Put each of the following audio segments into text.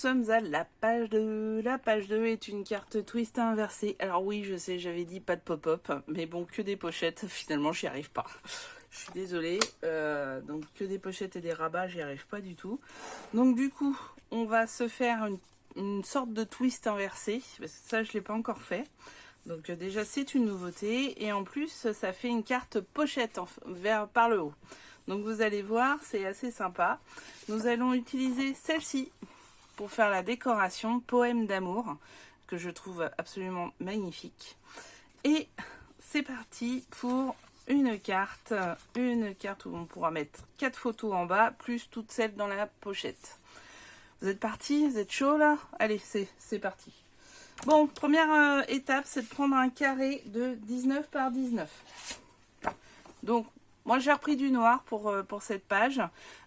sommes à la page 2. La page 2 est une carte twist inversée. Alors oui, je sais, j'avais dit pas de pop-up, mais bon, que des pochettes, finalement, j'y arrive pas. Je suis désolée, donc que des pochettes et des rabats, j'y arrive pas du tout. Donc du coup, on va se faire une sorte de twist inversé, parce que ça, je l'ai pas encore fait. Donc déjà, c'est une nouveauté, et en plus, ça fait une carte pochette par le haut. Donc vous allez voir, c'est assez sympa. Nous allons utiliser celle-ci pour faire la décoration Poème d'amour, que je trouve absolument magnifique. Et c'est parti pour une carte où on pourra mettre 4 photos en bas, plus toutes celles dans la pochette. Vous êtes partis? Vous êtes chaud là? Allez, c'est parti. Bon, première étape, c'est de prendre un carré de 19 par 19. Donc, moi, j'ai repris du noir pour cette page.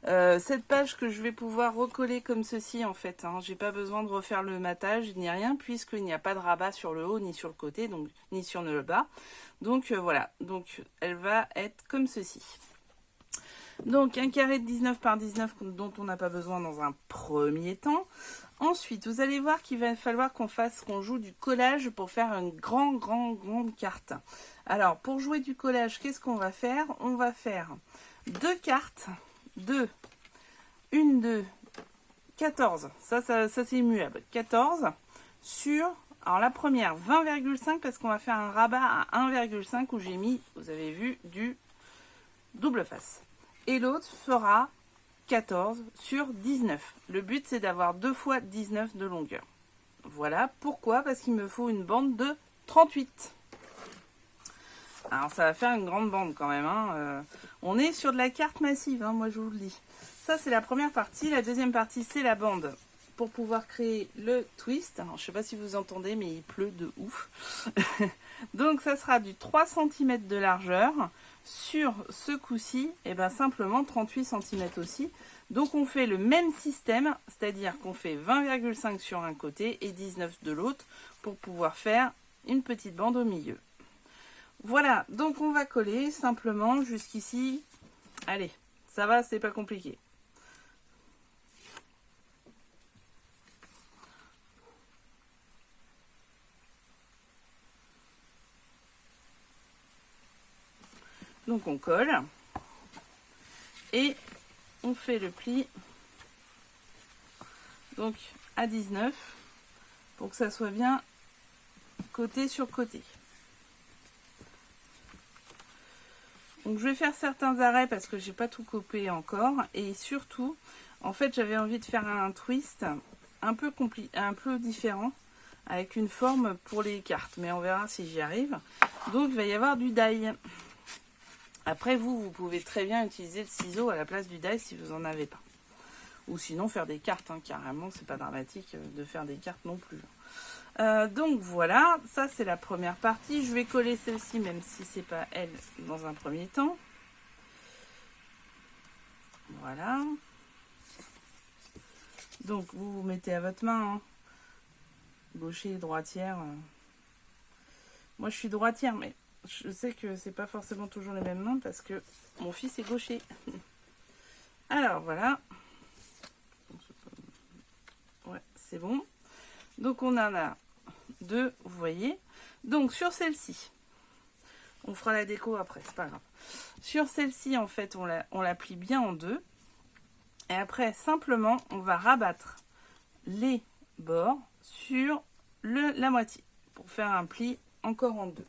Cette page que je vais pouvoir recoller comme ceci, en fait. Hein. J'ai pas besoin de refaire le matage ni rien, puisqu'il n'y a pas de rabat sur le haut, ni sur le côté, donc ni sur le bas. Donc, voilà. Donc, elle va être comme ceci. Donc, un carré de 19 par 19 dont on n'a pas besoin dans un premier temps. Ensuite, vous allez voir qu'il va falloir qu'on joue du collage pour faire une grande carte. Alors, pour jouer du collage, qu'est-ce qu'on va faire? On va faire 2 cartes, 14. Ça c'est immuable. 14 sur, alors la première, 20,5 parce qu'on va faire un rabat à 1,5 où j'ai mis, vous avez vu, du double face. Et l'autre fera 14 sur 19. Le but, c'est d'avoir 2 fois 19 de longueur. Voilà. Pourquoi? Parce qu'il me faut une bande de 38. Alors, ça va faire une grande bande quand même. Hein. On est sur de la carte massive, hein, moi je vous le dis. Ça, c'est la première partie. La deuxième partie, c'est la bande pour pouvoir créer le twist. Alors, je ne sais pas si vous entendez, mais il pleut de ouf. Donc, ça sera du 3 cm de largeur. Sur ce coup-ci, et ben simplement 38 cm aussi. Donc on fait le même système, c'est-à-dire qu'on fait 20,5 sur un côté et 19 de l'autre pour pouvoir faire une petite bande au milieu. Voilà, donc on va coller simplement jusqu'ici. Allez, ça va, c'est pas compliqué. Donc on colle et on fait le pli donc à 19 pour que ça soit bien côté sur côté. Donc je vais faire certains arrêts parce que j'ai pas tout coupé encore et surtout en fait j'avais envie de faire un twist un peu différent avec une forme pour les cartes, mais on verra si j'y arrive. Donc il va y avoir du die. Après, vous pouvez très bien utiliser le ciseau à la place du die si vous n'en avez pas. Ou sinon, faire des cartes, hein, carrément, c'est pas dramatique de faire des cartes non plus. Donc voilà, ça c'est la première partie. Je vais coller celle-ci, même si c'est pas elle, dans un premier temps. Voilà. Donc vous vous mettez à votre main, hein. Gaucher, droitière. Moi je suis droitière, mais je sais que c'est pas forcément toujours les mêmes mains parce que mon fils est gaucher. Alors voilà. Ouais, c'est bon. Donc on en a 2, vous voyez. Donc sur celle-ci, on fera la déco après, c'est pas grave. Sur celle-ci, en fait, on la plie bien en 2. Et après, simplement, on va rabattre les bords sur la moitié pour faire un pli encore en 2.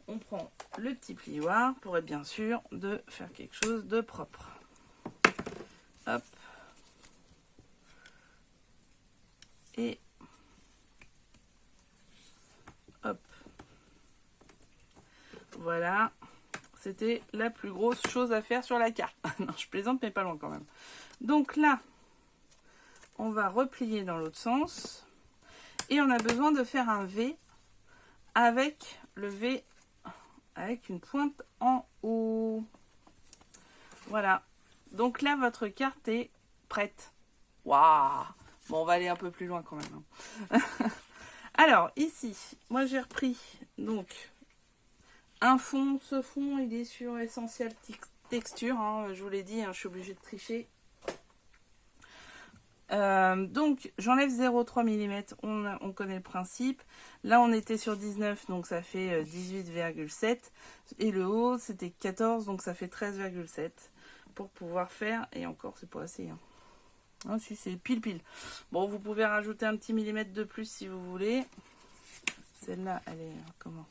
On prend le petit plioir pour être bien sûr de faire quelque chose de propre. Hop. Et hop. Voilà. C'était la plus grosse chose à faire sur la carte. Non, je plaisante, mais pas loin quand même. Donc là, on va replier dans l'autre sens. Et on a besoin de faire un V avec le V avec une pointe en haut. Voilà. Donc là, votre carte est prête. Waouh! Bon, on va aller un peu plus loin quand même. Hein. Alors, ici, moi j'ai repris donc un fond. Ce fond, il est sur Essential Texture. Hein, je vous l'ai dit, hein, je suis obligée de tricher. Donc j'enlève 0,3 mm, on connaît le principe. Là on était sur 19, donc ça fait 18,7. Et le haut c'était 14, donc ça fait 13,7. Pour pouvoir faire, et encore c'est pas assez. Hein. Ah si, c'est pile pile. Bon, vous pouvez rajouter un petit millimètre de plus si vous voulez. Celle-là, elle est comment?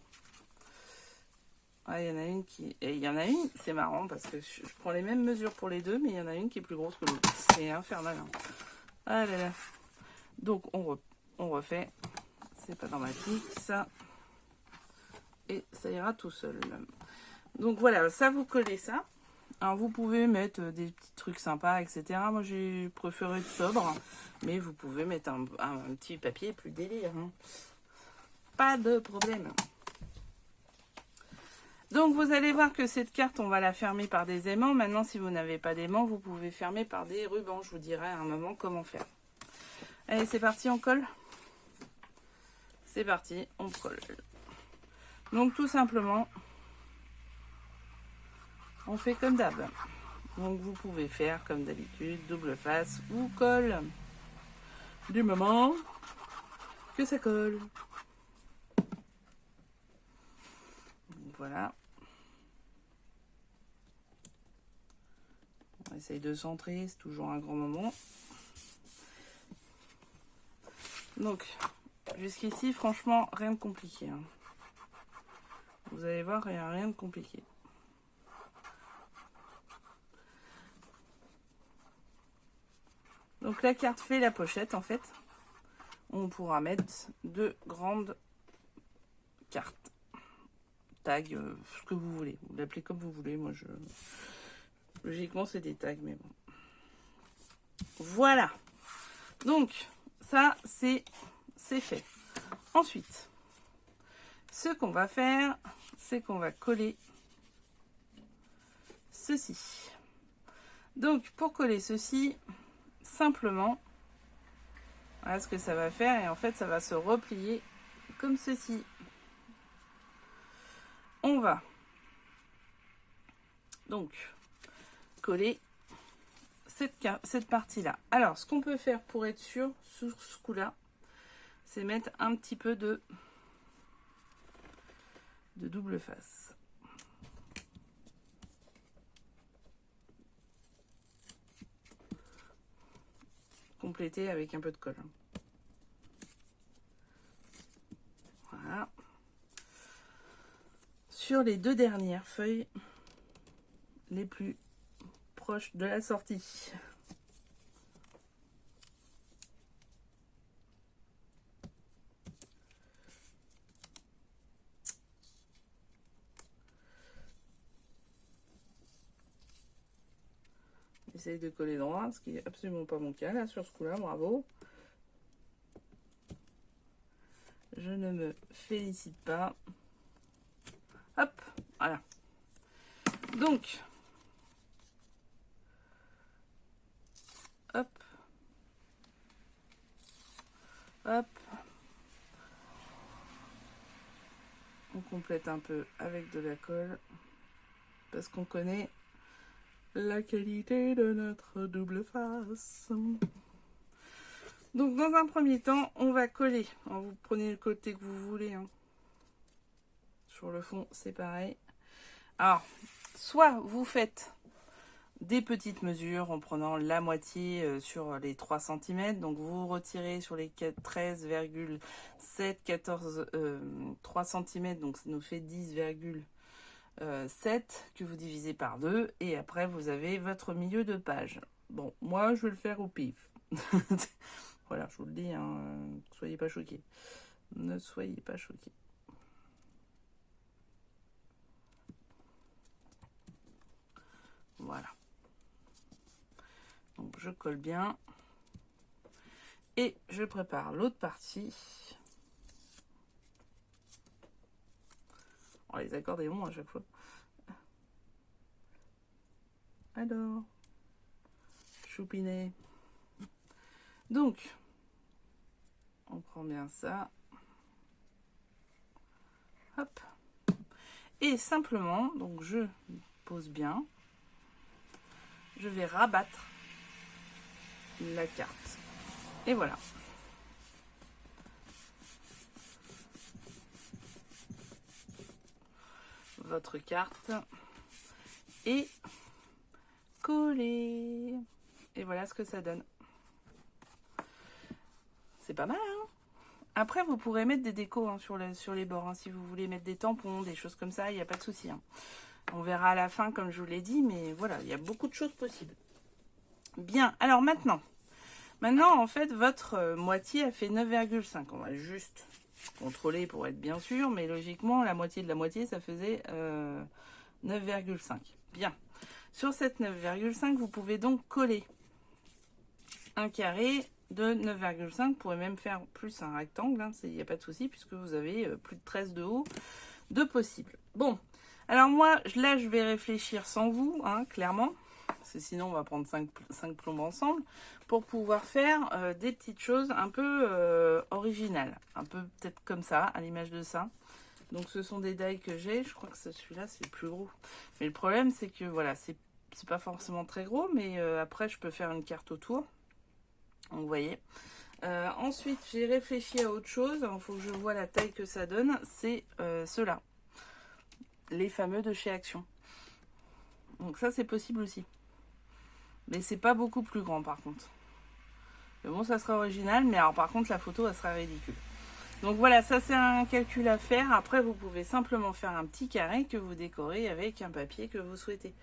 Ah, il y en a une qui... Et il y en a une, c'est marrant parce que je prends les mêmes mesures pour les deux, mais il y en a une qui est plus grosse que l'autre. C'est infernal. Hein. Ah là là. Donc, on refait. C'est pas dramatique, ça. Et ça ira tout seul. Donc voilà, ça vous collez ça. Alors, vous pouvez mettre des petits trucs sympas, etc. Moi, j'ai préféré être sobre. Mais vous pouvez mettre un petit papier plus délire. Hein. Pas de problème. Donc vous allez voir que cette carte, on va la fermer par des aimants. Maintenant, si vous n'avez pas d'aimants, vous pouvez fermer par des rubans. Je vous dirai à un moment comment faire. Allez, c'est parti, on colle. C'est parti, on colle. Donc tout simplement, on fait comme d'hab. Donc vous pouvez faire comme d'habitude, double face ou colle. Du moment que ça colle. Voilà. On essaye de centrer, c'est toujours un grand moment. Donc, jusqu'ici, franchement, rien de compliqué. Hein. Vous allez voir, il n'y a rien de compliqué. Donc la carte fait la pochette, en fait. On pourra mettre deux grandes cartes. Tags, ce que vous voulez. Vous l'appelez comme vous voulez. Moi, logiquement, c'est des tags, mais bon. Voilà. Donc, ça, c'est fait. Ensuite, ce qu'on va faire, c'est qu'on va coller ceci. Donc, pour coller ceci, simplement, voilà ce que ça va faire. Et en fait, ça va se replier comme ceci. On va donc coller cette partie-là. Alors, ce qu'on peut faire pour être sûr sur ce coup-là, c'est mettre un petit peu de double face. Compléter avec un peu de colle. Voilà. Sur les deux dernières feuilles, les plus proches de la sortie. J'essaye de coller droit, ce qui n'est absolument pas mon cas là sur ce coup-là, bravo. Je ne me félicite pas. Hop, voilà. Donc, hop, hop. On complète un peu avec de la colle parce qu'on connaît la qualité de notre double face. Donc, dans un premier temps, on va coller. Alors, vous prenez le côté que vous voulez. Hein. Sur le fond, c'est pareil. Alors, soit vous faites des petites mesures en prenant la moitié sur les 3 cm. Donc, vous retirez sur les 13,7, 14, 3 cm. Donc, ça nous fait 10,7 que vous divisez par 2. Et après, vous avez votre milieu de page. Bon, moi, je vais le faire au pif. Voilà, je vous le dis, hein, ne soyez pas choqués. Ne soyez pas choqués. Voilà. Donc, je colle bien. Et je prépare l'autre partie. Oh, les accords des longs à chaque fois. Alors, choupinet. Donc, on prend bien ça. Hop. Et simplement, donc je pose bien. Je vais rabattre la carte Et voilà. Votre carte est collée. Et voilà ce que ça donne. C'est pas mal, hein? Après, vous pourrez mettre des décos hein, sur les bords. Hein, si vous voulez mettre des tampons, des choses comme ça, il n'y a pas de souci. Hein. On verra à la fin, comme je vous l'ai dit. Mais voilà, il y a beaucoup de choses possibles. Bien, alors maintenant, en fait, votre moitié a fait 9,5. On va juste contrôler pour être bien sûr. Mais logiquement, la moitié de la moitié, ça faisait 9,5. Bien. Sur cette 9,5, vous pouvez donc coller un carré de 9,5. Vous pourrez même faire plus un rectangle, hein, il n'y a pas de souci, puisque vous avez plus de 13 de haut de possible. Bon, alors moi, là, je vais réfléchir sans vous, hein, clairement, parce que sinon, on va prendre 5 plombes ensemble, pour pouvoir faire des petites choses un peu originales. Un peu peut-être comme ça, à l'image de ça. Donc, ce sont des die que j'ai. Je crois que celui-là, c'est le plus gros. Mais le problème, c'est que, voilà, c'est pas forcément très gros, mais après, je peux faire une carte autour. Vous voyez. Ensuite, j'ai réfléchi à autre chose. Il faut que je vois la taille que ça donne. C'est ceux-là. Les fameux de chez Action. Donc ça, c'est possible aussi. Mais c'est pas beaucoup plus grand, par contre. Mais bon, ça sera original. Mais alors, par contre, la photo, elle sera ridicule. Donc voilà, ça, c'est un calcul à faire. Après, vous pouvez simplement faire un petit carré que vous décorez avec un papier que vous souhaitez.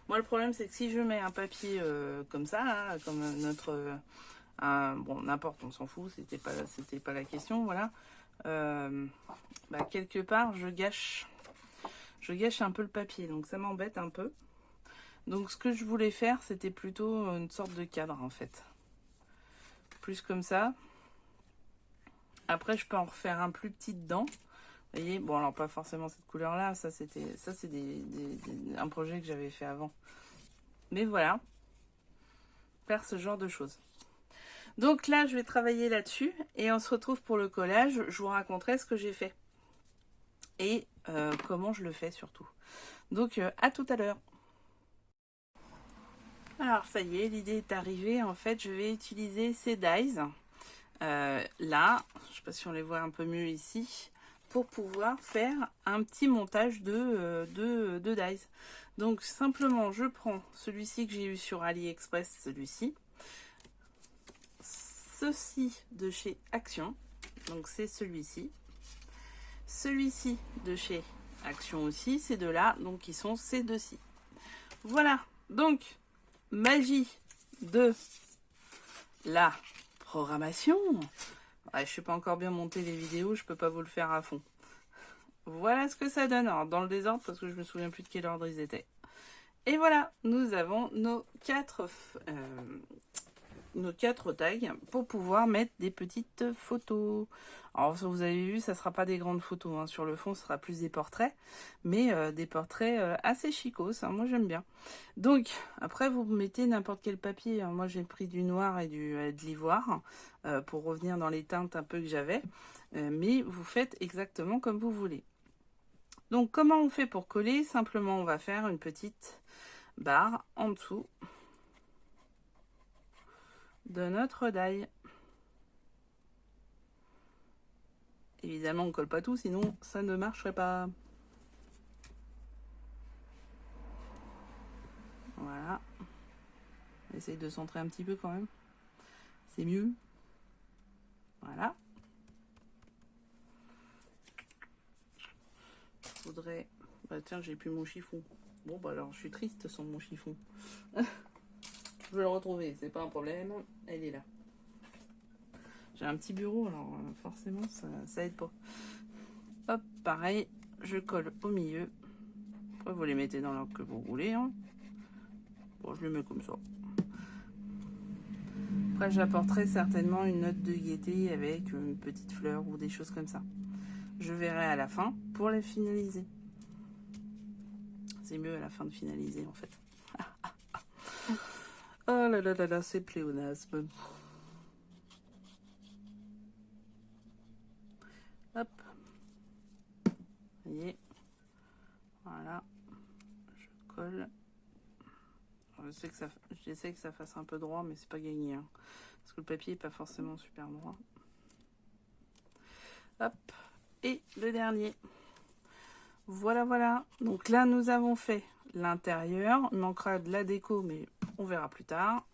Moi, le problème, c'est que si je mets un papier comme ça, là, comme notre... bon, n'importe, on s'en fout, c'était pas la question, voilà. Bah, quelque part, je gâche un peu le papier, donc ça m'embête un peu. Donc, ce que je voulais faire, c'était plutôt une sorte de cadre, en fait. Plus comme ça. Après, je peux en refaire un plus petit dedans. Vous voyez, bon, alors pas forcément cette couleur-là, ça c'est un projet que j'avais fait avant. Mais voilà, faire ce genre de choses. Donc là, je vais travailler là-dessus et on se retrouve pour le collage. Je vous raconterai ce que j'ai fait et comment je le fais surtout. Donc à tout à l'heure. Alors ça y est, l'idée est arrivée. En fait, je vais utiliser ces dies là, je ne sais pas si on les voit un peu mieux ici, pour pouvoir faire un petit montage de dies. Donc simplement, je prends celui-ci que j'ai eu sur AliExpress, celui-ci. Ceci de chez Action, donc c'est celui-ci. Celui-ci de chez Action aussi, ces deux-là, donc qui sont ces deux-ci. Voilà, donc magie de la programmation. Ouais, je ne sais pas encore bien monter les vidéos, je peux pas vous le faire à fond. Voilà ce que ça donne. Alors dans le désordre parce que je me souviens plus de quel ordre ils étaient. Et voilà, nous avons nos quatre tags pour pouvoir mettre des petites photos. Alors vous avez vu, ça sera pas des grandes photos, hein. Sur le fond ce sera plus des portraits, mais des portraits assez chicos, hein. Moi j'aime bien. Donc après vous mettez n'importe quel papier, hein. Moi j'ai pris du noir et de l'ivoire pour revenir dans les teintes un peu que j'avais, mais vous faites exactement comme vous voulez. Donc comment on fait pour coller? Simplement on va faire une petite barre en dessous de notre die. Évidemment, on colle pas tout, sinon ça ne marcherait pas. Voilà. Essaye de centrer un petit peu quand même. C'est mieux. Voilà. Faudrait... Bah tiens, j'ai plus mon chiffon. Bon, bah alors je suis triste sans mon chiffon. Je vais le retrouver, c'est pas un problème. Elle est là. J'ai un petit bureau, alors forcément ça aide pas. Hop, pareil, je colle au milieu. Après, vous les mettez dans l'ordre que vous voulez. Hein. Bon, je les mets comme ça. Après, j'apporterai certainement une note de gaieté avec une petite fleur ou des choses comme ça. Je verrai à la fin pour les finaliser. C'est mieux à la fin de finaliser en fait. Oh là là là là, c'est pléonasme. Hop. Vous voyez. Voilà. Je colle. j'essaie que ça fasse un peu droit, mais c'est pas gagné. Hein, parce que le papier est pas forcément super droit. Hop. Et le dernier. Voilà, voilà. Donc là, nous avons fait l'intérieur. Il manquera de la déco, mais on verra plus tard.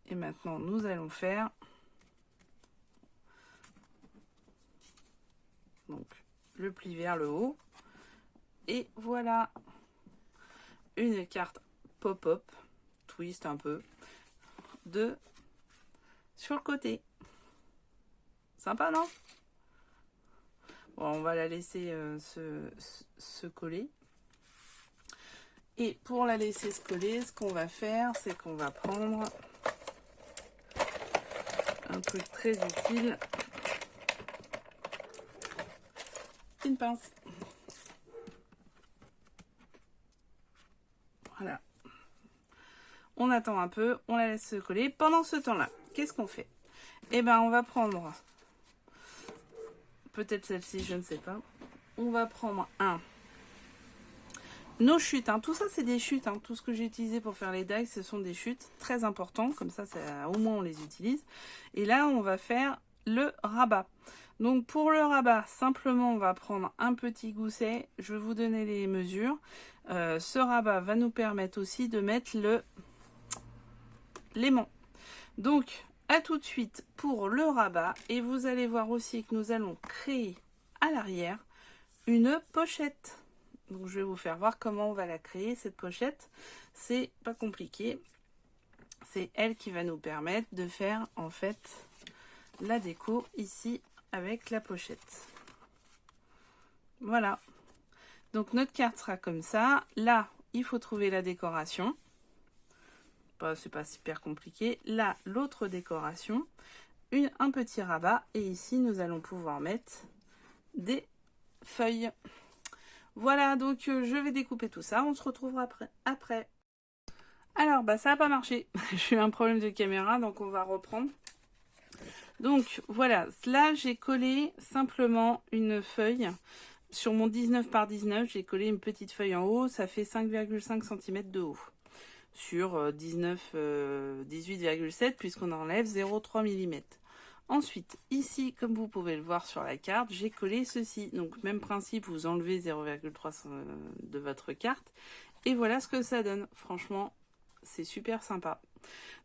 Et maintenant, nous allons faire donc le pli vers le haut. Et voilà une carte pop-up, twist un peu, sur le côté. Sympa, non? Bon, on va la laisser se coller. Et pour la laisser se coller, ce qu'on va faire, c'est qu'on va prendre un truc très utile, une pince. Voilà. On attend un peu, on la laisse se coller. Pendant ce temps-là, qu'est-ce qu'on fait? Eh ben, on va prendre, peut-être celle-ci, je ne sais pas. On va prendre nos chutes. Hein. Tout ça, c'est des chutes. Hein. Tout ce que j'ai utilisé pour faire les dies, ce sont des chutes très importantes. Comme ça, au moins, on les utilise. Et là, on va faire le rabat. Donc, pour le rabat, simplement, on va prendre un petit gousset. Je vais vous donner les mesures. Ce rabat va nous permettre aussi de mettre l'aimant. Donc, à tout de suite pour le rabat. Et vous allez voir aussi que nous allons créer à l'arrière une pochette. Donc, je vais vous faire voir comment on va la créer, cette pochette. C'est pas compliqué. C'est elle qui va nous permettre de faire, en fait, la déco ici avec la pochette. Voilà. Donc, notre carte sera comme ça. Là, il faut trouver la décoration. C'est pas super compliqué. Là, l'autre décoration, un petit rabat. Et ici, nous allons pouvoir mettre des feuilles. Voilà, donc je vais découper tout ça. On se retrouvera après. Alors, ça n'a pas marché. J'ai eu un problème de caméra, donc on va reprendre. Donc, voilà. Là, j'ai collé simplement une feuille. Sur mon 19 par 19, j'ai collé une petite feuille en haut. Ça fait 5,5 cm de haut. Sur 18,7 puisqu'on enlève 0,3 mm. Ensuite, ici, comme vous pouvez le voir sur la carte, j'ai collé ceci. Donc, même principe, vous enlevez 0,3 de votre carte. Et voilà ce que ça donne. Franchement, c'est super sympa.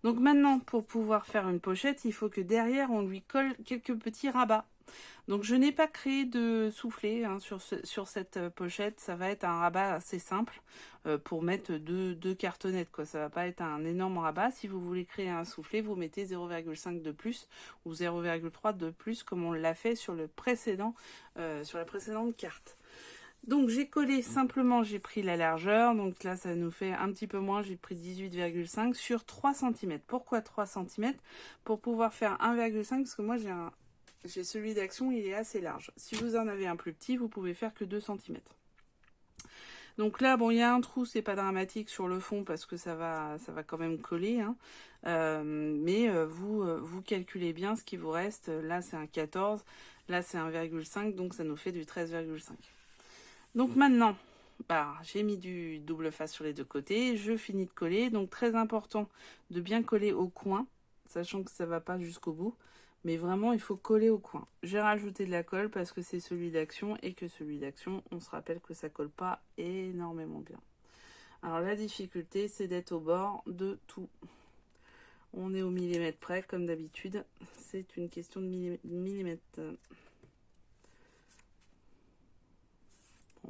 Donc maintenant, pour pouvoir faire une pochette, il faut que derrière, on lui colle quelques petits rabats. Donc je n'ai pas créé de soufflet hein, sur cette pochette, ça va être un rabat assez simple pour mettre deux cartonnettes, quoi. Ça va pas être un énorme rabat. Si vous voulez créer un soufflet, vous mettez 0,5 de plus ou 0,3 de plus comme on l'a fait sur la précédente carte. Donc j'ai collé simplement, j'ai pris la largeur, donc là ça nous fait un petit peu moins, j'ai pris 18,5 sur 3 cm. Pourquoi 3 cm? Pour pouvoir faire 1,5 parce que moi j'ai celui d'Action, il est assez large. Si vous en avez un plus petit, vous pouvez faire que 2 cm. Donc là, bon, il y a un trou, c'est pas dramatique sur le fond parce que ça va quand même coller. Hein. Mais vous calculez bien ce qui vous reste. Là, c'est un 14, là, c'est 1,5, donc ça nous fait du 13,5. Donc maintenant, j'ai mis du double face sur les deux côtés. Je finis de coller. Donc très important de bien coller au coin, sachant que ça ne va pas jusqu'au bout. Mais vraiment, il faut coller au coin. J'ai rajouté de la colle parce que c'est celui d'Action. Et que celui d'Action, on se rappelle que ça colle pas énormément bien. Alors la difficulté, c'est d'être au bord de tout. On est au millimètre près, comme d'habitude. C'est une question de millimètre.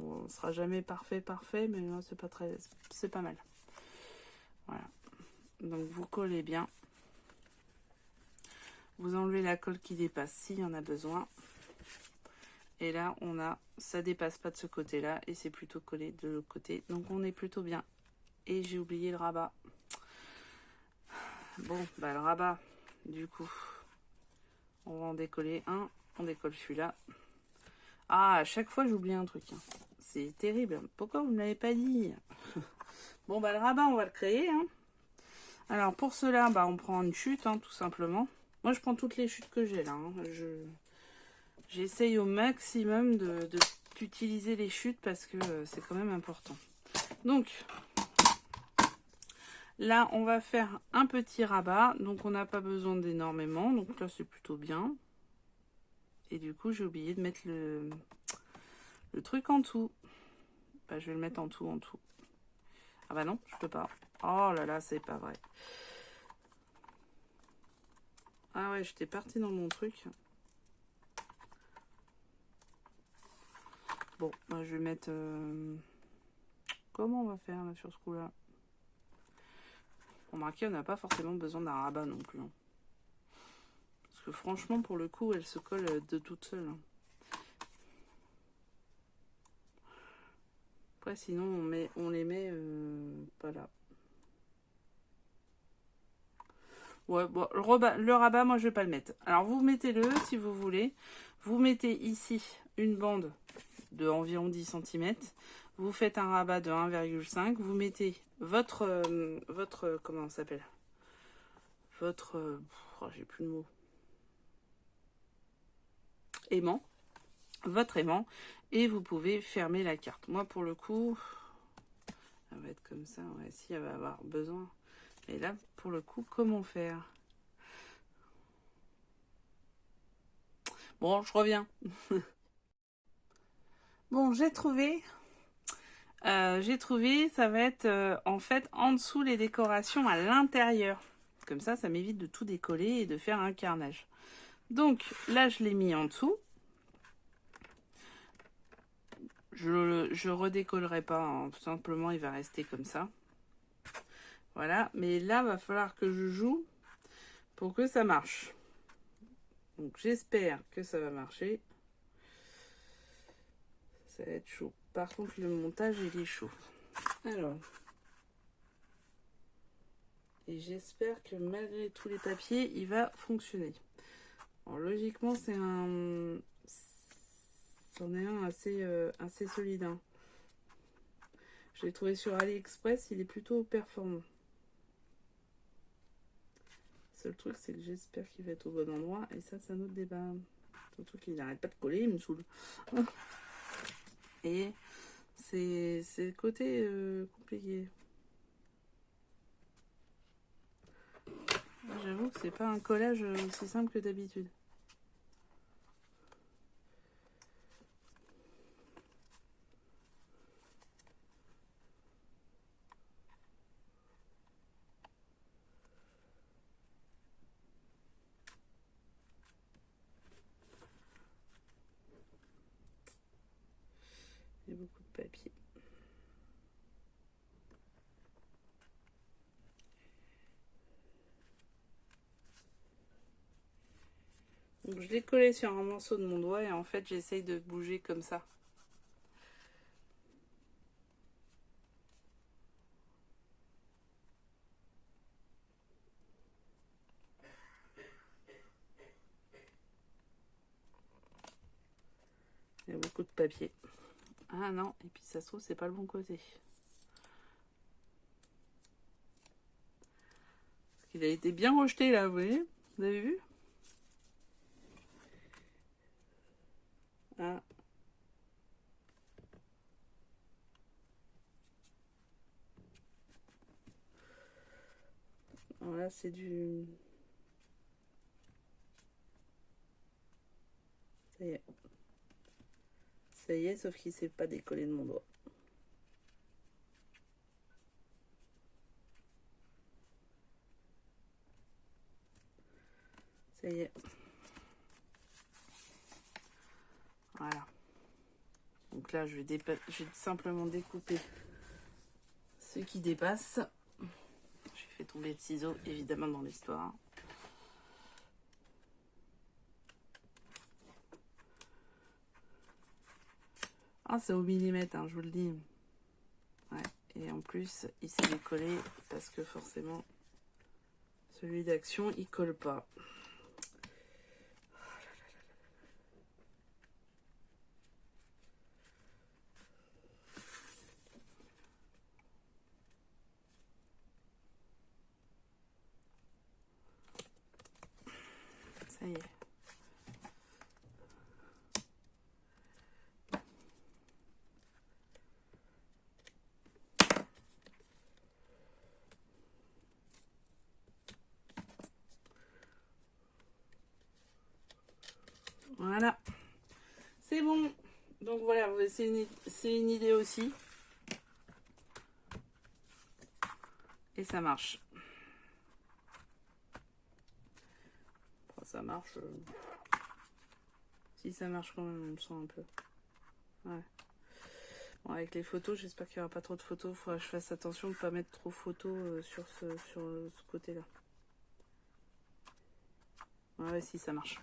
On sera jamais parfait, mais c'est pas mal. Voilà. Donc vous collez bien. Vous enlevez la colle qui dépasse s'il y en a besoin. Et là, ça dépasse pas de ce côté-là et c'est plutôt collé de l'autre côté. Donc on est plutôt bien. Et j'ai oublié le rabat. Bon, le rabat, du coup, on va en décoller un. On décolle celui-là. Ah, à chaque fois, j'oublie un truc. Hein. C'est terrible. Pourquoi vous ne m'avez pas dit? Bon, le rabat, on va le créer. Hein. Alors, pour cela, on prend une chute, hein, tout simplement. Moi, je prends toutes les chutes que j'ai là. Hein. J'essaye au maximum d'utiliser les chutes parce que c'est quand même important. Donc, là, on va faire un petit rabat. Donc, on n'a pas besoin d'énormément. Donc là, c'est plutôt bien. Et du coup, j'ai oublié de mettre le truc en dessous. Bah, je vais le mettre en dessous. Ah bah non, je peux pas. Oh là là, c'est pas vrai. Ah ouais, j'étais partie dans mon truc. Bon, bah, je vais mettre... Comment on va faire là sur ce coup-là? Remarquez, on n'a pas forcément besoin d'un rabat non plus. Hein. Parce que franchement, pour le coup, elle se colle de toute seule. Hein. Après, sinon, on les met pas là. Ouais, bon, le rabat, moi, je vais pas le mettre. Alors, vous mettez-le si vous voulez. Vous mettez ici une bande de environ 10 cm. Vous faites un rabat de 1,5. Vous mettez votre comment ça s'appelle? Votre... oh, j'ai plus le mot. Aimant. Votre aimant. Et vous pouvez fermer la carte. Moi, pour le coup, elle va être comme ça. Ouais, si, elle va avoir besoin. Et là, pour le coup, comment faire? Bon, je reviens. Bon, j'ai trouvé. Ça va être en fait en dessous les décorations à l'intérieur. Comme ça m'évite de tout décoller et de faire un carnage. Donc là, je l'ai mis en dessous. Je redécollerai pas, hein. Tout simplement, il va rester comme ça. Voilà, mais là, va falloir que je joue pour que ça marche. Donc j'espère que ça va marcher. Ça va être chaud. Par contre, le montage, il est chaud. Alors. Et j'espère que malgré tous les papiers, il va fonctionner. Alors logiquement, c'en est un assez solide. Hein. Je l'ai trouvé sur AliExpress, il est plutôt performant. Le seul truc, c'est que j'espère qu'il va être au bon endroit. Et ça, c'est un autre débat. Surtout qu'il n'arrête pas de coller, il me saoule. Et c'est le côté compliqué. J'avoue que c'est pas un collage aussi simple que d'habitude. Il y a beaucoup de papier. Donc je l'ai collé sur un morceau de mon doigt et en fait j'essaye de bouger comme ça. Il y a beaucoup de papier. Ah non, et puis ça se trouve c'est pas le bon côté. Parce qu'il a été bien rejeté là, vous voyez? Vous avez vu? Ah. Alors là c'est du... Ça y est. Ça y est, sauf qu'il s'est pas décollé de mon doigt. Ça y est. Voilà. Donc là, je vais simplement découper ce qui dépasse. J'ai fait tomber le ciseau, évidemment, dans l'histoire. Ah, c'est au millimètre, hein, je vous le dis. Ouais. Et en plus, il s'est décollé parce que forcément, celui d'Action, il colle pas. Ça y est. Voilà. C'est bon. Donc voilà, c'est une idée aussi. Et ça marche. Enfin, ça marche. Si ça marche quand même, on le sent un peu. Ouais. Bon, avec les photos, j'espère qu'il n'y aura pas trop de photos. Il faudra que je fasse attention de ne pas mettre trop de photos sur ce côté-là. Ouais, si, ça marche.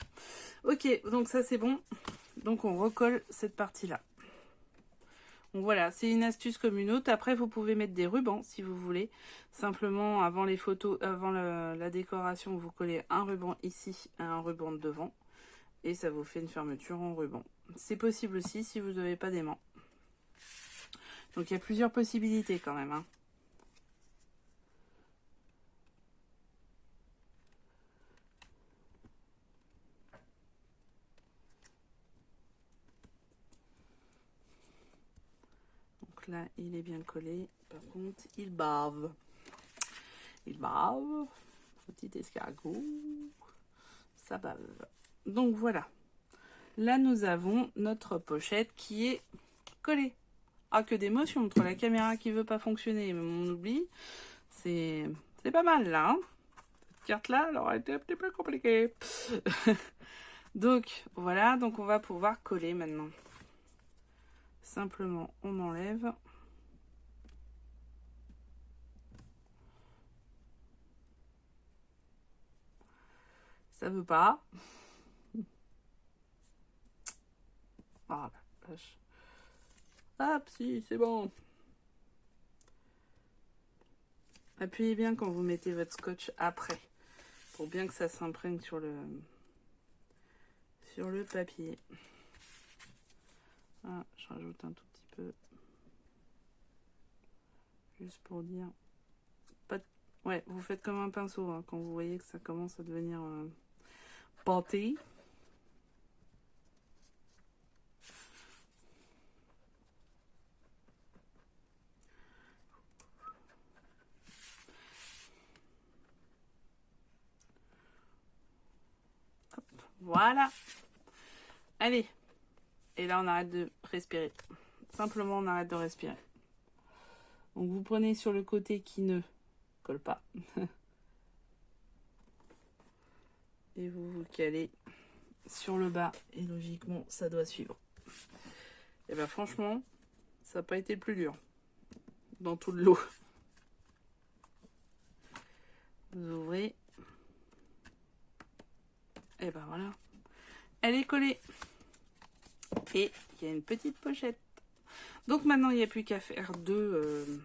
Ok, donc ça c'est bon. Donc on recolle cette partie-là. Donc voilà, c'est une astuce comme une autre. Après, vous pouvez mettre des rubans si vous voulez. Simplement, avant les photos, avant la décoration, vous collez un ruban ici et un ruban de devant. Et ça vous fait une fermeture en ruban. C'est possible aussi si vous n'avez pas d'aimant. Donc il y a plusieurs possibilités quand même, hein. Donc là, il est bien collé. Par contre, il bave. Il bave. Petit escargot. Ça bave. Donc voilà. Là, nous avons notre pochette qui est collée. Ah, que d'émotion entre la caméra qui veut pas fonctionner et on oublie. C'est pas mal là. Hein, cette carte-là, elle aurait été un petit peu compliquée. Donc voilà, donc on va pouvoir coller maintenant. Simplement, on enlève. Ça veut pas. Ah la vache. Hop, si, c'est bon. Appuyez bien quand vous mettez votre scotch après, pour bien que ça s'imprègne sur le papier. Ah, je rajoute un tout petit peu. Juste pour dire. Pas de... Ouais, vous faites comme un pinceau hein, quand vous voyez que ça commence à devenir pâté. Hop, voilà. Allez. Et là, on arrête de respirer. Simplement, on arrête de respirer. Donc, vous prenez sur le côté qui ne colle pas. Et vous vous calez sur le bas. Et logiquement, ça doit suivre. Et bien, franchement, ça n'a pas été le plus dur. Dans tout le lot. Vous ouvrez. Et ben voilà. Elle est collée. Et il y a une petite pochette. Donc maintenant, il n'y a plus qu'à faire deux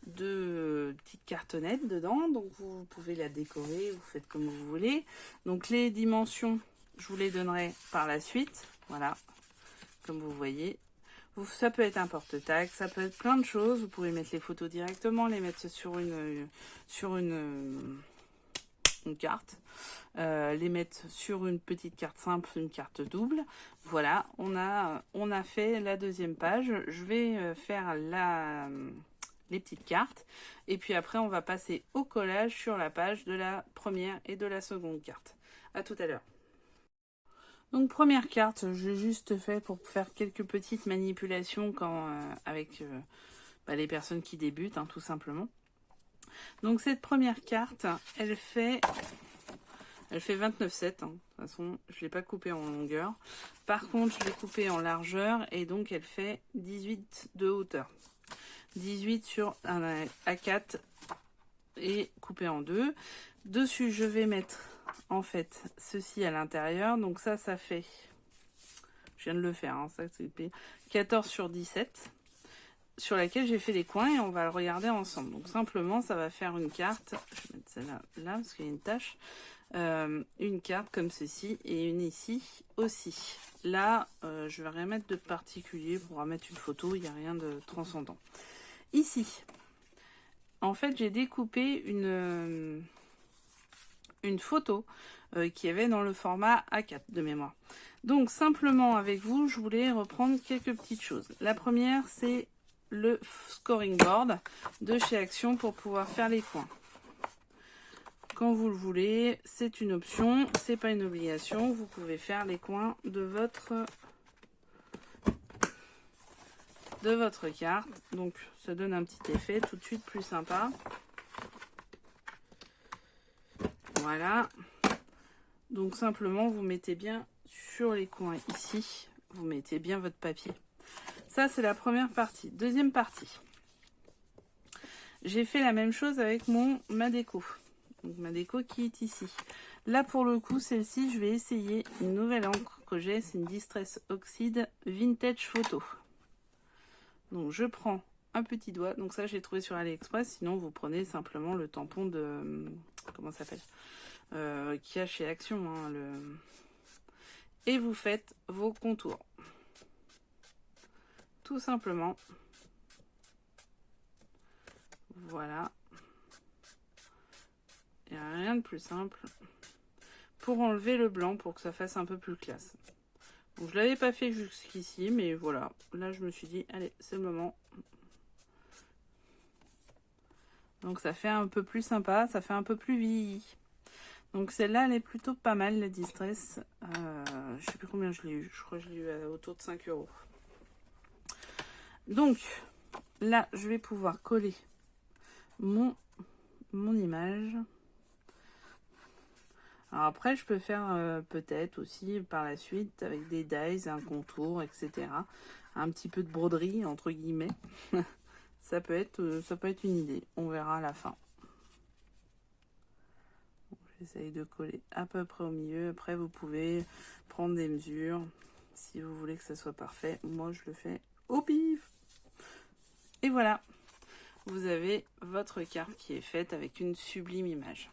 petites cartonnettes dedans. Donc vous pouvez la décorer, vous faites comme vous voulez. Donc les dimensions, je vous les donnerai par la suite. Voilà, comme vous voyez. Ça peut être un porte-tag, ça peut être plein de choses. Vous pouvez mettre les photos directement, les mettre sur une carte. Les mettre sur une petite carte simple, une carte double. Voilà, on a fait la deuxième page. Je vais faire les petites cartes. Et puis après, on va passer au collage sur la page de la première et de la seconde carte. À tout à l'heure. Donc première carte, j'ai juste fait pour faire quelques petites manipulations avec les personnes qui débutent, hein, tout simplement. Donc cette première carte, elle fait 29,7. Hein. De toute façon, je ne l'ai pas coupée en longueur. Par contre, je l'ai coupée en largeur et donc elle fait 18 de hauteur. 18 sur un A4 et coupée en deux. Dessus, je vais mettre en fait ceci à l'intérieur. Donc ça fait... Je viens de le faire, hein, ça c'est 14 sur 17. Sur laquelle j'ai fait les coins et on va le regarder ensemble. Donc simplement, ça va faire une carte. Je vais mettre celle-là là parce qu'il y a une tache. Une carte comme ceci et une ici aussi. Là, je vais rien mettre de particulier pour remettre une photo. Il n'y a rien de transcendant. Ici, en fait, j'ai découpé une photo qui avait dans le format A4 de mémoire. Donc simplement avec vous, je voulais reprendre quelques petites choses. La première, c'est le scoring board de chez Action pour pouvoir faire les coins. quand vous le voulez. C'est une option, c'est pas une obligation. Vous pouvez faire les coins de votre carte. Donc ça donne un petit effet tout de suite plus sympa. Voilà. Donc simplement vous mettez bien sur les coins ici, vous mettez bien votre papier. Ça c'est la première partie. Deuxième partie. J'ai fait la même chose avec ma déco. Donc ma déco qui est ici. Là pour le coup, celle-ci, je vais essayer une nouvelle encre que j'ai. C'est une Distress Oxide Vintage Photo. Donc je prends un petit doigt. Donc ça, j'ai trouvé sur AliExpress. Sinon, vous prenez simplement le tampon de... Comment ça s'appelle qu'il y a chez Action. Hein, et vous faites vos contours. Tout simplement. Voilà. Il n'y a rien de plus simple. Pour enlever le blanc, pour que ça fasse un peu plus classe. Donc, je ne l'avais pas fait jusqu'ici, mais voilà. Là, je me suis dit, allez, c'est le moment. Donc, ça fait un peu plus sympa, ça fait un peu plus vieilli. Donc, celle-là, elle est plutôt pas mal, la Distress. Je sais plus combien je l'ai eu. Je crois que je l'ai eu autour de 5 €. Donc, là, je vais pouvoir coller mon image. Alors après, je peux faire peut-être aussi par la suite avec des dies, un contour, etc. Un petit peu de broderie, entre guillemets. ça peut être une idée. On verra à la fin. J'essaye de coller à peu près au milieu. Après, vous pouvez prendre des mesures si vous voulez que ça soit parfait. Moi, je le fais au pif. Et voilà. Vous avez votre carte qui est faite avec une sublime image.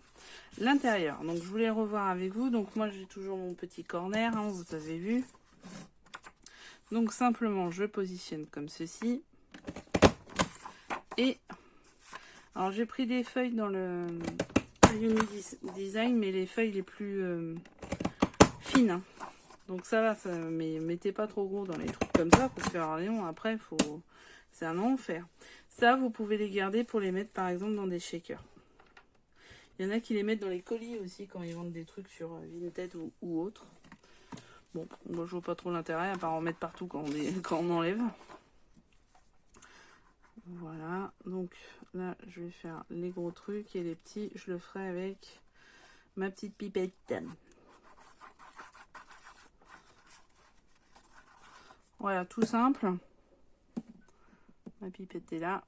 L'intérieur, donc je voulais revoir avec vous. Donc moi j'ai toujours mon petit corner, hein, vous avez vu. Donc simplement je positionne comme ceci. Et alors j'ai pris des feuilles dans le Design, mais les feuilles les plus fines. Hein. Donc ça va, mais mettez pas trop gros dans les trucs comme ça, parce que alors, après c'est un enfer. Ça vous pouvez les garder pour les mettre par exemple dans des shakers. Il y en a qui les mettent dans les colis aussi quand ils vendent des trucs sur Vinted ou autre. Bon, moi je vois pas trop l'intérêt à part en mettre partout quand on enlève. Voilà, donc là je vais faire les gros trucs et les petits, je le ferai avec ma petite pipette. Voilà, tout simple. Ma pipette est là.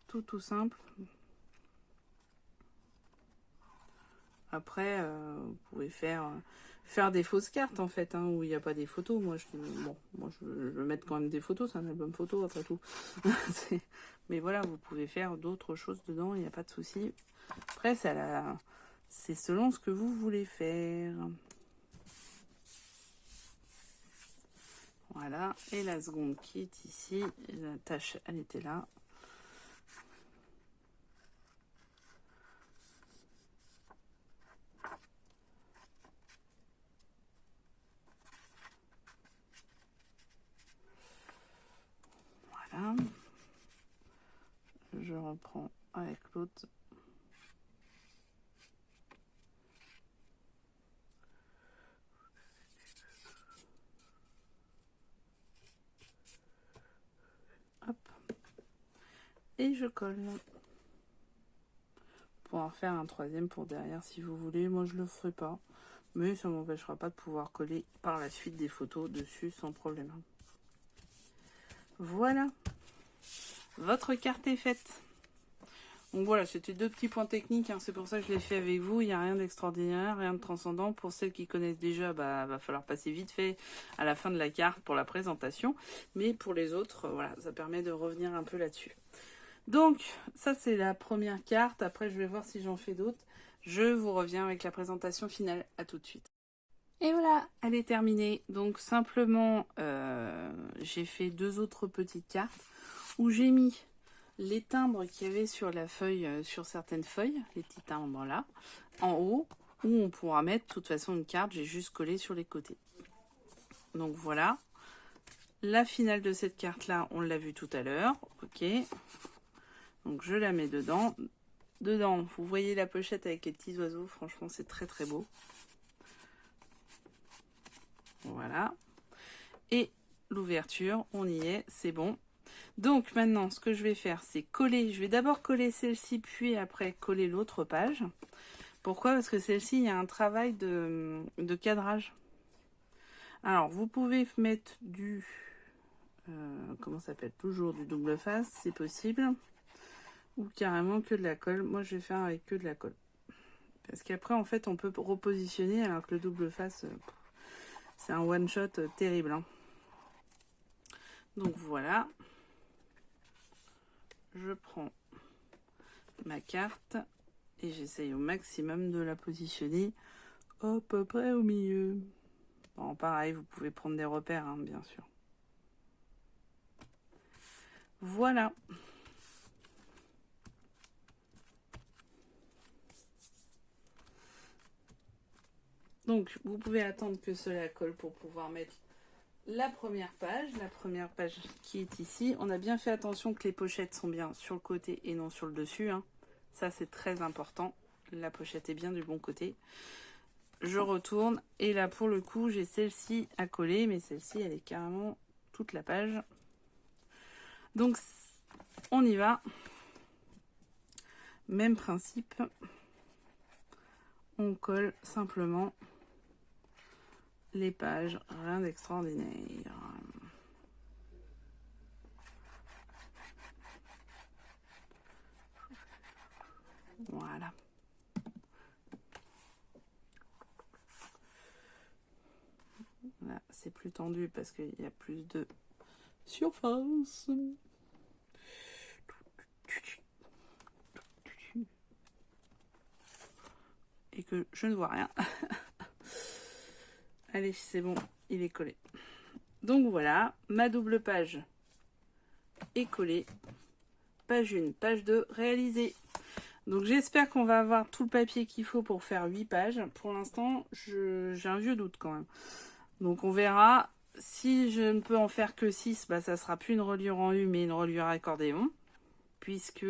Tout simple. Après, vous pouvez faire des fausses cartes en fait, hein, où il n'y a pas des photos. Moi, je veux mettre quand même des photos, c'est un album photo après tout. Mais voilà, vous pouvez faire d'autres choses dedans, il n'y a pas de souci. Après, c'est selon ce que vous voulez faire. Voilà, et la seconde qui est ici, la tâche, elle était là. Voilà. Je reprends avec l'autre. Hop. Et je colle. Pour en faire un troisième pour derrière si vous voulez. Moi je le ferai pas. Mais ça m'empêchera pas de pouvoir coller par la suite des photos dessus sans problème. Voilà. Votre carte est faite. Donc voilà, c'était deux petits points techniques. Hein. C'est pour ça que je l'ai fait avec vous. Il n'y a rien d'extraordinaire, rien de transcendant. Pour celles qui connaissent déjà, va falloir passer vite fait à la fin de la carte pour la présentation. Mais pour les autres, voilà, ça permet de revenir un peu là-dessus. Donc, ça c'est la première carte. Après, je vais voir si j'en fais d'autres. Je vous reviens avec la présentation finale. À tout de suite. Et voilà, elle est terminée. Donc, simplement, j'ai fait deux autres petites cartes où j'ai mis les timbres qu'il y avait sur la feuille, sur certaines feuilles, les petits timbres là, en haut, où on pourra mettre de toute façon une carte. J'ai juste collé sur les côtés. Donc, voilà. La finale de cette carte là, on l'a vu tout à l'heure. Ok. Donc je la mets dedans. Dedans, vous voyez la pochette avec les petits oiseaux. Franchement, c'est très très beau. Voilà. Et l'ouverture, on y est, c'est bon. Donc maintenant, ce que je vais faire, c'est coller. Je vais d'abord coller celle-ci, puis après coller l'autre page. Pourquoi? Parce que celle-ci, il y a un travail de cadrage. Alors, vous pouvez mettre du... comment ça s'appelle? Toujours du double face, c'est possible. Ou carrément que de la colle. Moi, je vais faire avec que de la colle. Parce qu'après, en fait, on peut repositionner, alors que le double face, c'est un one-shot terrible. Hein. Donc, voilà. Je prends ma carte et j'essaye au maximum de la positionner à peu près au milieu. Bon, pareil, vous pouvez prendre des repères, hein, bien sûr. Voilà. Donc, vous pouvez attendre que cela colle pour pouvoir mettre la première page qui est ici. On a bien fait attention que les pochettes sont bien sur le côté et non sur le dessus. Hein. Ça, c'est très important. La pochette est bien du bon côté. Je retourne et là, pour le coup, j'ai celle-ci à coller, mais celle-ci, elle est carrément toute la page. Donc, on y va. Même principe. On colle simplement les pages, rien d'extraordinaire. Voilà. Là, c'est plus tendu parce qu'il y a plus de surface. Et que je ne vois rien. Allez, c'est bon, il est collé. Donc voilà, ma double page est collée. Page 1, page 2, réalisée. Donc j'espère qu'on va avoir tout le papier qu'il faut pour faire 8 pages. Pour l'instant, j'ai un vieux doute quand même. Donc on verra. Si je ne peux en faire que 6, bah, ça sera plus une reliure en U, mais une reliure accordéon. Puisque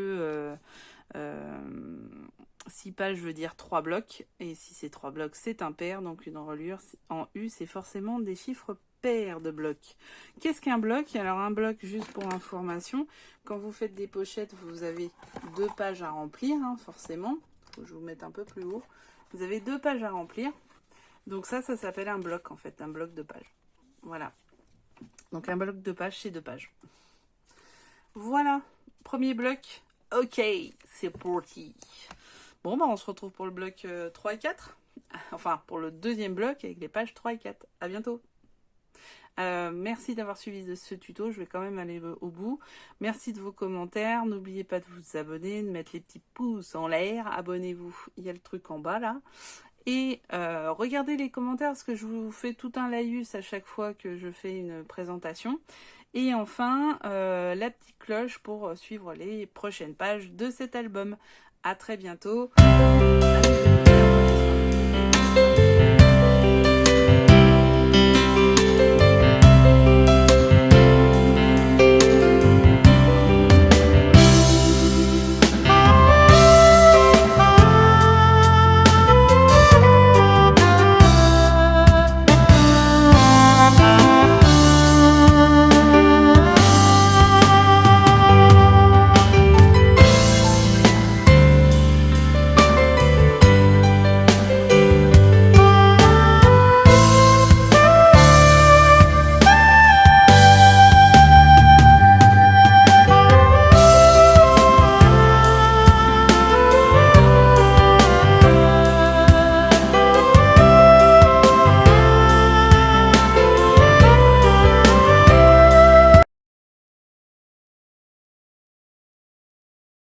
6 pages veut dire 3 blocs. Et si c'est 3 blocs, c'est impair. Donc une reliure en U, c'est forcément des chiffres pairs de blocs. Qu'est-ce qu'un bloc? Alors un bloc, juste pour information, quand vous faites des pochettes, vous avez 2 pages à remplir, hein, forcément. Faut que je vous mette un peu plus haut. Vous avez 2 pages à remplir. Donc ça s'appelle un bloc en fait, un bloc de pages. Voilà. Donc un bloc de pages, c'est 2 pages. Voilà. Premier bloc. Ok, c'est parti. Bon, bah on se retrouve pour le bloc 3 et 4. Enfin, pour le deuxième bloc avec les pages 3 et 4. À bientôt. Merci d'avoir suivi ce tuto, je vais quand même aller au bout. Merci de vos commentaires, n'oubliez pas de vous abonner, de mettre les petits pouces en l'air, abonnez-vous, il y a le truc en bas là. Et regardez les commentaires parce que je vous fais tout un laïus à chaque fois que je fais une présentation. Et enfin, la petite cloche pour suivre les prochaines pages de cet album. À très bientôt.